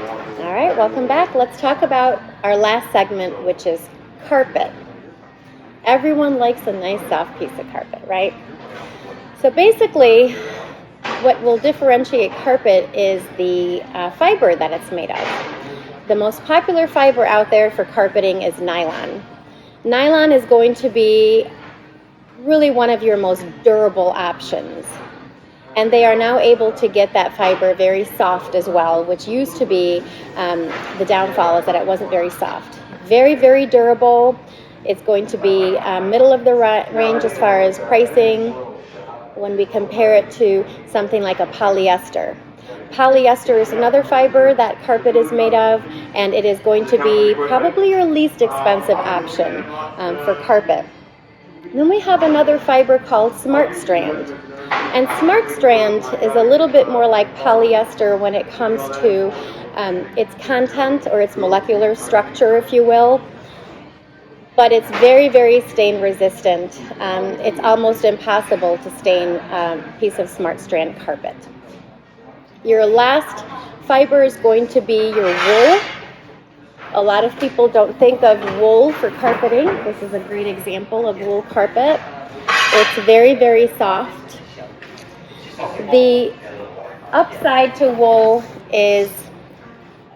All right, welcome back. Let's talk about our last segment, which is carpet. Everyone likes a nice soft piece of carpet, right? So basically, what will differentiate carpet is the fiber that it's made of. The most popular fiber out there for carpeting is nylon. Nylon is going to be really one of your most durable options. And they are now able to get that fiber very soft as well, which used to be the downfall, is that it wasn't very soft. Very, very durable. It's going to be middle of the range as far as pricing when we compare it to something like a polyester. Polyester is another fiber that carpet is made of, and it is going to be probably your least expensive option for carpet. Then we have another fiber called Smart Strand. And Smart Strand is a little bit more like polyester when it comes to its content or its molecular structure, if you will. But it's very, very stain resistant. It's almost impossible to stain a piece of Smart Strand carpet. Your last fiber is going to be your wool. A lot of people don't think of wool for carpeting. This is a great example of wool carpet. It's very, very soft. The upside to wool is,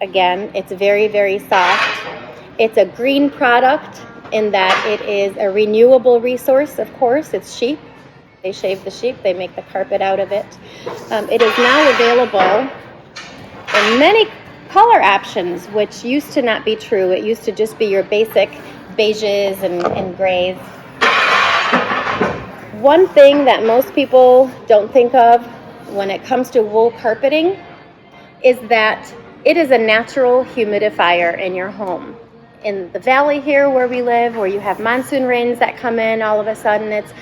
again, it's very, very soft. It's a green product in that it is a renewable resource, of course. It's sheep. They shave the sheep. They make the carpet out of it. It is now available in many color options, which used to not be true. It used to just be your basic beiges and grays. One thing that most people don't think of when it comes to wool carpeting is that it is a natural humidifier in your home. In the valley here where we live, where you have monsoon rains that come in, all of a sudden it's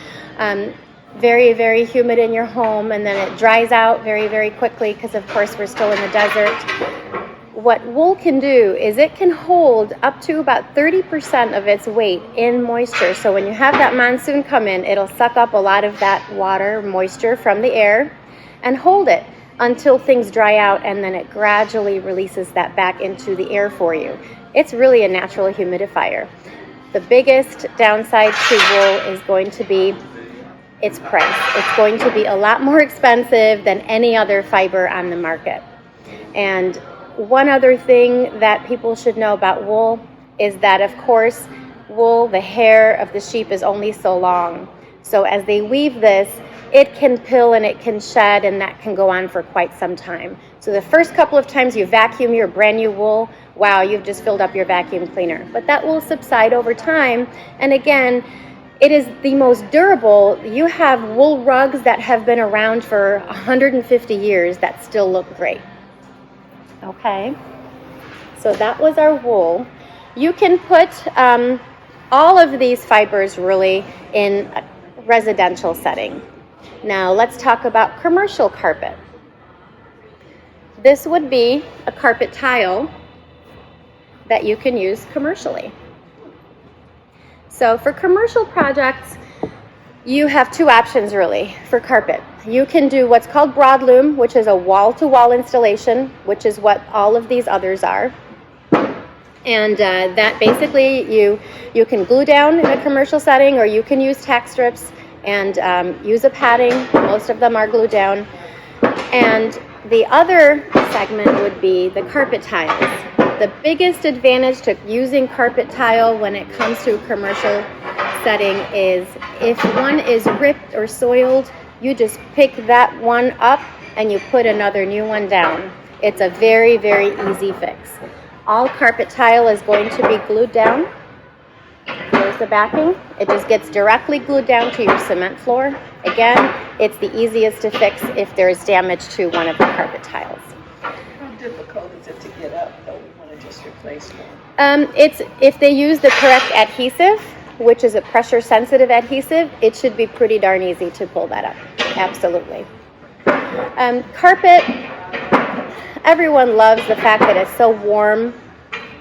very, very humid in your home, and then it dries out very, very quickly because, of course, we're still in the desert. What wool can do is it can hold up to about 30% of its weight in moisture. So when you have that monsoon come in, it'll suck up a lot of that water, moisture from the air, and hold it until things dry out, and then it gradually releases that back into the air for you. It's really a natural humidifier. The biggest downside to wool is going to be its price. It's going to be a lot more expensive than any other fiber on the market. And one other thing that people should know about wool is that, of course, wool, the hair of the sheep, is only so long. So as they weave this, it can pill and it can shed, and that can go on for quite some time. So the first couple of times you vacuum your brand new wool, wow, you've just filled up your vacuum cleaner. But that will subside over time. And again, it is the most durable. You have wool rugs that have been around for 150 years that still look great. Okay, so that was our wool. You can put all of these fibers really in a residential setting. Now let's talk about commercial carpet. This would be a carpet tile that you can use commercially. So for commercial projects, you have two options really for carpet. You can do what's called broadloom, which is a wall-to-wall installation, which is what all of these others are. And that basically you can glue down in a commercial setting, or you can use tack strips and use a padding. Most of them are glued down. And the other segment would be the carpet tiles. The biggest advantage to using carpet tile when it comes to a commercial setting is if one is ripped or soiled, you just pick that one up and you put another new one down. It's a very, very easy fix. All carpet tile is going to be glued down. There's the backing. It just gets directly glued down to your cement floor. Again, it's the easiest to fix if there's damage to one of the carpet tiles. How difficult is it to get up, though we want to just replace one? It's if they use the correct adhesive, which is a pressure-sensitive adhesive, it should be pretty darn easy to pull that up. Absolutely. Carpet, everyone loves the fact that it's so warm.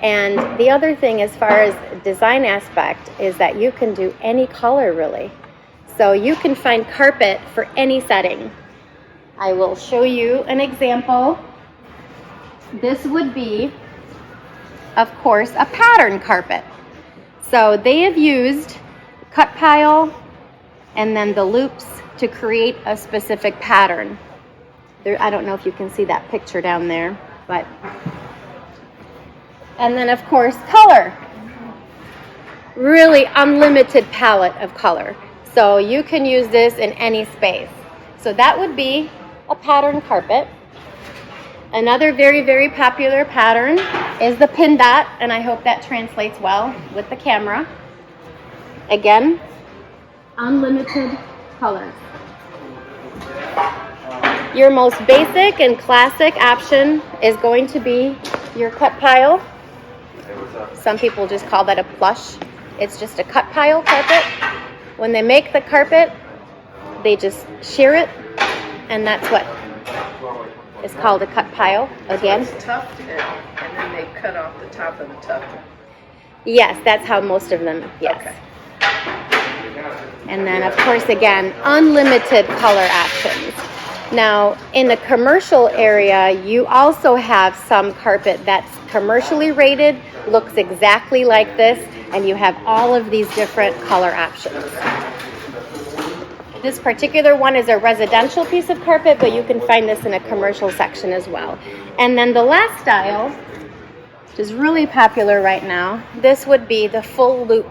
And the other thing as far as design aspect is that you can do any color really. So you can find carpet for any setting. I will show you an example this would be, of course, a pattern carpet. So they have used cut pile and then the loops to create a specific pattern. There, I don't know if you can see that picture down there, but... And then, of course, color. Really unlimited palette of color. So you can use this in any space. So that would be a pattern carpet. Another very, very popular pattern is the pin dot, and I hope that translates well with the camera. Again, unlimited colors. Your most basic and classic option is going to be your cut pile. Some people just call that a plush. It's just a cut pile carpet. When they make the carpet, they just shear it, and that's what is called a cut pile. Again, It's tufted, and then they cut off the top of the tuft. yes, that's how most of them, yes. Okay. And then, of course, again, unlimited color options. Now, in the commercial area, you also have some carpet that's commercially rated, looks exactly like this, and you have all of these different color options. This particular one is a residential piece of carpet, but you can find this in a commercial section as well. And then the last style, which is really popular right now, this would be the full loop.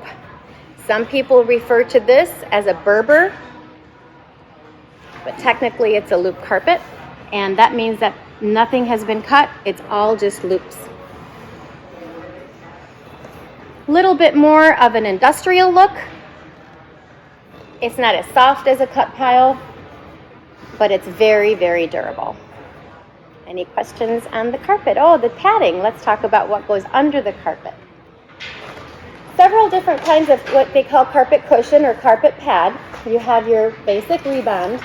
Some people refer to this as a Berber, but technically it's a loop carpet, and that means that nothing has been cut, it's all just loops. Little bit more of an industrial look. It's not as soft as a cut pile, but it's very, very durable. Any questions on the carpet? Oh, the padding. Let's talk about what goes under the carpet. Several different kinds of what they call carpet cushion or carpet pad. You have your basic rebound,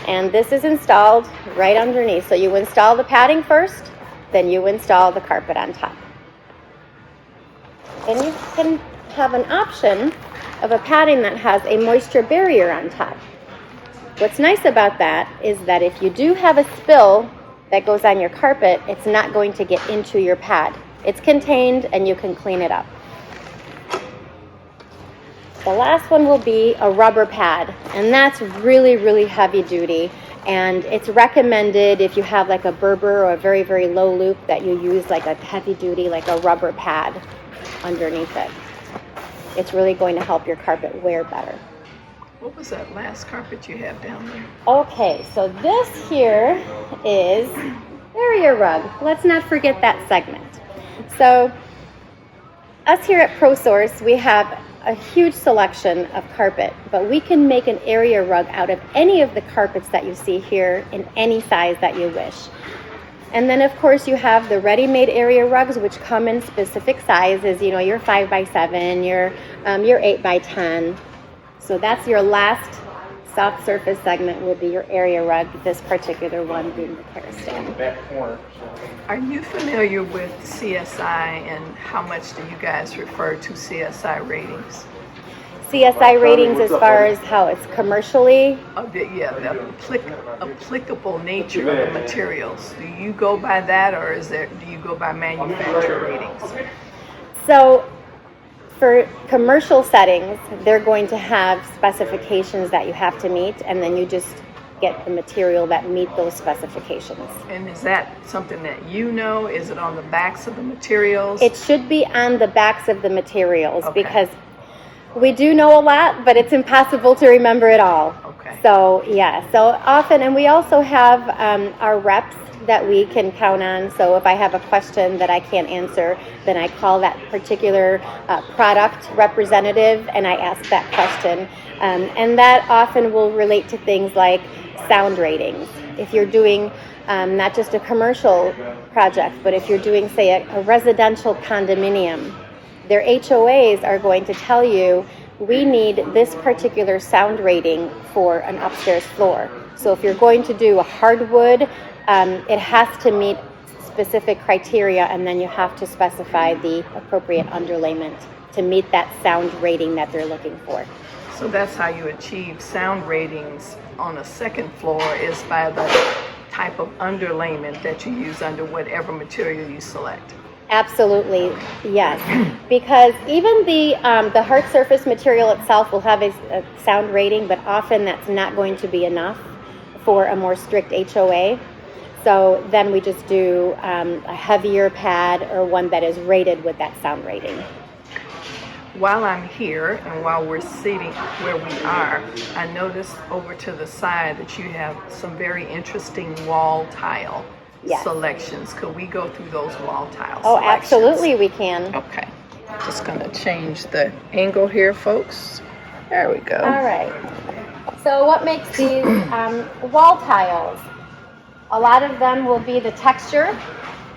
and this is installed right underneath. So you install the padding first, then you install the carpet on top. And you can have an option of a padding that has a moisture barrier on top. What's nice about that is that if you do have a spill that goes on your carpet, it's not going to get into your pad. It's contained and you can clean it up. The last one will be a rubber pad, and that's really, really heavy duty. And it's recommended if you have like a Berber or a very, very low loop that you use like a heavy duty, like a rubber pad underneath it. It's really going to help your carpet wear better. What was that last carpet you have down there? Okay, so this here is area rug. Let's not forget that segment. So us here at Prosource, we have a huge selection of carpet, but we can make an area rug out of any of the carpets that you see here in any size that you wish. And then, of course, you have the ready-made area rugs, which come in specific sizes. You know, your 5x7, your 8x10. So that's your last soft surface segment will be your area rug. This particular one being the Karastan. Are you familiar with CSI, and how much do you guys refer to CSI ratings? CSI ratings as far as how it's commercially. The applicable nature of the materials. Do you go by that, or do you go by manufacturer ratings? So for commercial settings, they're going to have specifications that you have to meet, and then you just get the material that meet those specifications. And is that something that you know? Is it on the backs of the materials? It should be on the backs of the materials, Okay. because we do know a lot, but it's impossible to remember it all. Okay. So yeah, so often, and we also have our reps that we can count on. So if I have a question that I can't answer, then I call that particular product representative and I ask that question. And that often will relate to things like sound ratings. If you're doing not just a commercial project, but if you're doing, say, a residential condominium, their HOAs are going to tell you, we need this particular sound rating for an upstairs floor. So if you're going to do a hardwood, it has to meet specific criteria, and then you have to specify the appropriate underlayment to meet that sound rating that they're looking for. So that's how you achieve sound ratings on a second floor, is by the type of underlayment that you use under whatever material you select. Absolutely, yes. Because even the hard surface material itself will have a sound rating, but often that's not going to be enough for a more strict HOA. So then we just do a heavier pad or one that is rated with that sound rating. While I'm here and while we're sitting where we are, I noticed over to the side that you have some very interesting wall tile selections. Could we go through those wall tile Oh, selections? absolutely we can. Okay. Just going to change the angle here, folks. There we go. All right. So what makes these wall tiles? A lot of them will be the texture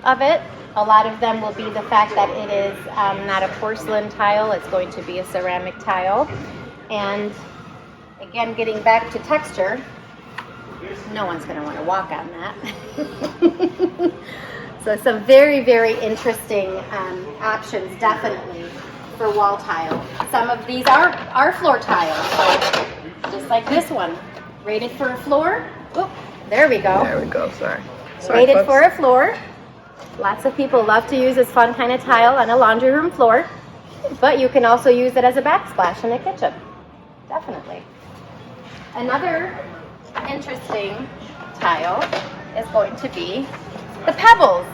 of it. A lot of them will be the fact that it is not a porcelain tile, it's going to be a ceramic tile. And again, getting back to texture, no one's going to want to walk on that. So some very, very interesting options, definitely, for wall tile. Some of these are floor tiles, so just like this one, rated for a floor. Oop, there we go. There we go, sorry. Rated folks. for a floor. Lots of people love to use this fun kind of tile on a laundry room floor, but you can also use it as a backsplash in a kitchen. Definitely. Another interesting tile is going to be the pebbles.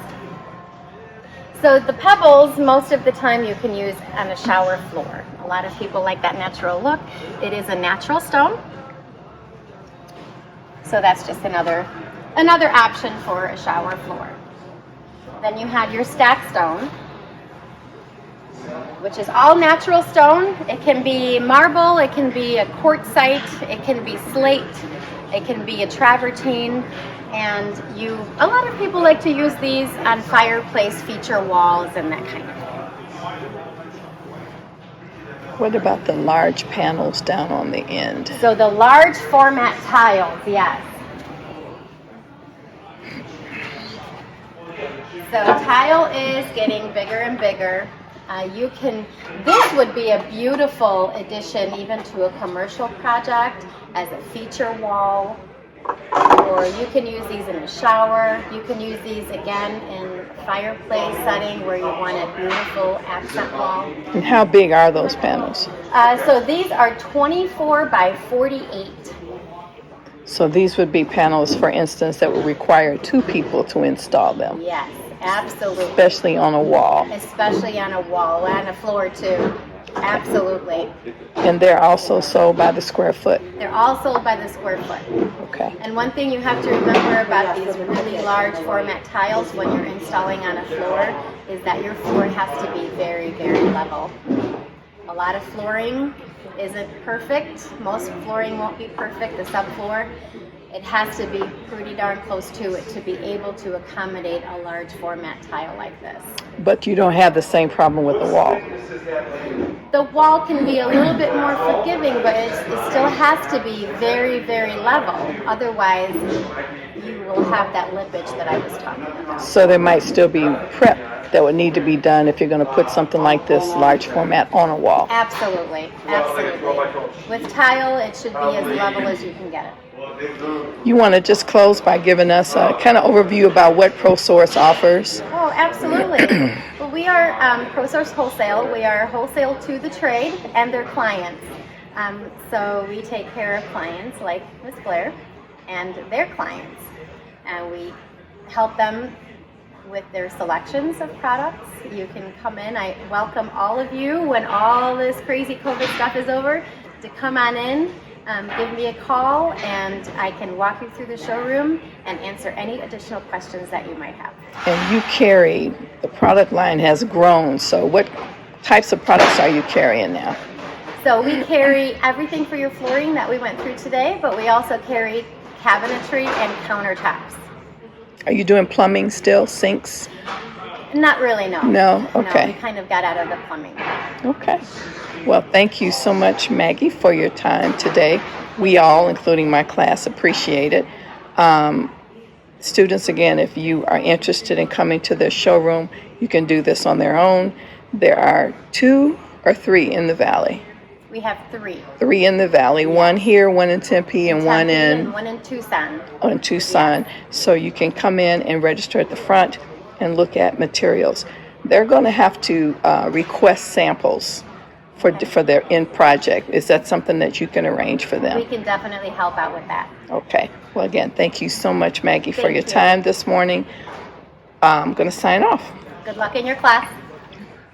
So the pebbles, most of the time you can use on a shower floor. A lot of people like that natural look. It is a natural stone. So that's just another option for a shower floor. Then you have your stack stone, which is all natural stone. It can be marble, it can be a quartzite, it can be slate, it can be a travertine, and a lot of people like to use these on fireplace feature walls and that kind of thing. What about the large panels down on the end? So the large format tiles, yes. So tile is getting bigger and bigger. This would be a beautiful addition even to a commercial project as a feature wall, or you can use these in a shower. You can use these again in a fireplace setting where you want a beautiful accent wall. And how big are those panels? So these are 24 by 48. So these would be panels, for instance, that would require two people to install them. Yes, absolutely. Especially on a wall. Especially on a wall, on a floor too. Absolutely. And they're also sold by the square foot. They're all sold by the square foot. Okay. And one thing you have to remember about these really large format tiles when you're installing on a floor is that your floor has to be very, very level. A lot of flooring isn't perfect. Most flooring won't be perfect, the subfloor. It has to be pretty darn close to it to be able to accommodate a large format tile like this. But you don't have the same problem with the wall. The wall can be a little bit more forgiving, but it still has to be very, very level. Otherwise, you will have that lippage that I was talking about. So there might still be prep that would need to be done if you're going to put something like this large format on a wall. Absolutely, absolutely. With tile, it should be as level as you can get it. You want to just close by giving us a kind of overview about what Prosource offers? Oh, absolutely. Well, we are Prosource Wholesale. We are wholesale to the trade and their clients. So we take care of clients like Ms. Blair and their clients. And we help them with their selections of products. You can come in. I welcome all of you when all this crazy COVID stuff is over to come on in. Give me a call and I can walk you through the showroom and answer any additional questions that you might have. And you carry, the product line has grown, so what types of products are you carrying now? So we carry everything for your flooring that we went through today, but we also carry cabinetry and countertops. Are you doing plumbing still, sinks? Not really, no. No? Okay. No, we kind of got out of the plumbing. Okay. Well, thank you so much, Maggie, for your time today. We all, including my class, appreciate it. Students, again, if you are interested in coming to the showroom, you can do this on their own. There are 2 or 3 in the Valley. We have 3. 3 in the valley, one here, one in Tempe, and one in Tucson. On Tucson. Yes. So you can come in and register at the front and look at materials. They're going to have to request samples for their end project. Is that something that you can arrange for them? We can definitely help out with that. Okay. Well, again, thank you so much, Maggie, for Thank your you. time this morning. I'm going to sign off. Good luck in your class.